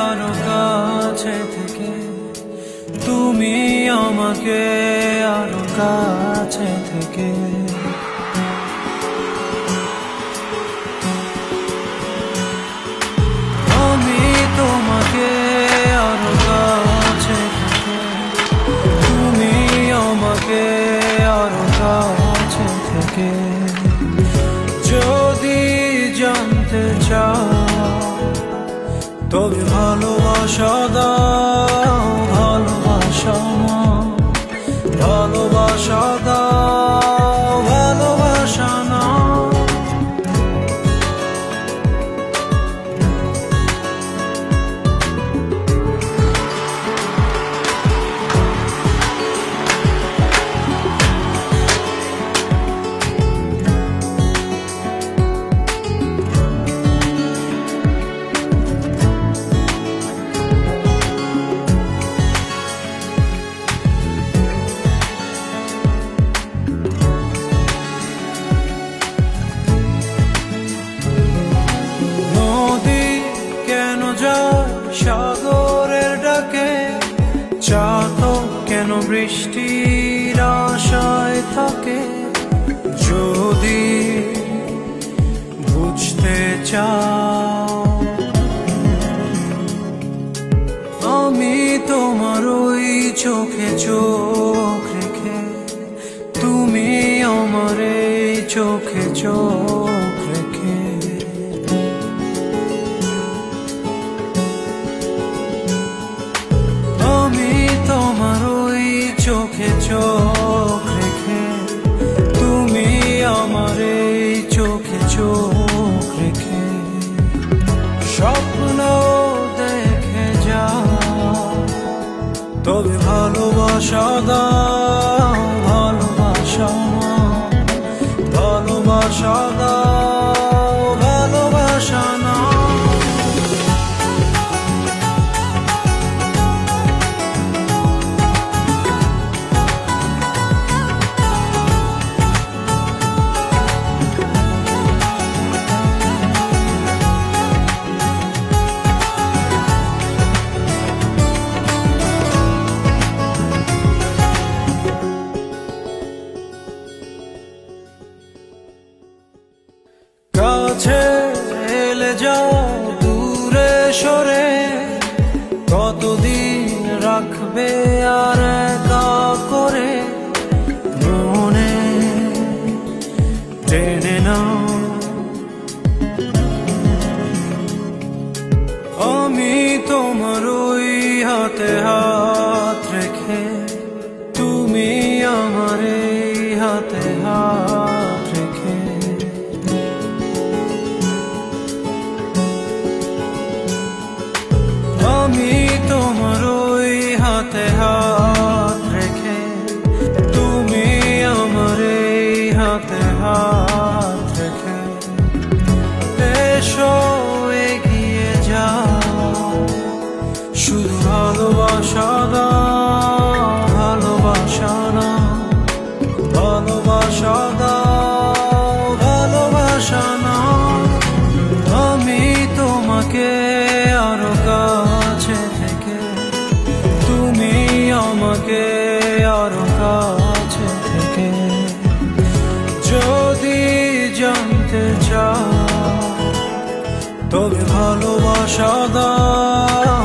আরো কাছে থেকে, তুমি আমাকে আরো কাছে থেকে। আমি তোমাকে আরো কাছে থেকে, তুমি আমাকে আরো কাছে থেকে। যদি জানতে চাও তবে ভালোবাসা দাও, ভালোবাসা ভালোবাসা দাও, ভালোবাসা না। সাগরের ডাকে চাতক কেন বৃষ্টির আশায় থাকে? যদি বুঝতে চাও আমি তোমার ওই চোখে চোখ রেখে, তুমি আমার এই চোখে চোখ রেখে। তোমার ওই চোখে চোখ রেখে, তুমি আমার এই চোখে চোখ রেখে। স্বপ্ন দেখে যাও তবে ভালোবাসা দাও, ভালোবাসা ভালোবাসা দাও, ভালোবাসা না। কাছে এলে যাও দূরে সরে, কতদিন রাখবে আর একা করে? মনে টেনে নাও আমি তোমার ওই হাতে হাত রেখে, তুমি আমার এই হাতে হাত রেখে। আমি তোমার ওই হাতে হাত রেখে, তুমি আমার এই হাতে হাত রেখে। এসো এগিয়ে যাও, শুধু ভালোবাসা দাও, ভালোবাসা না, ভালোবাসা দাও, ভালোবাসা না। আমি তোমাকে আরো কাছে থেকে, তুমি আমাকে আরো কাছে থেকে। যদি জানতে চাও তবে ভালোবাসা দাও,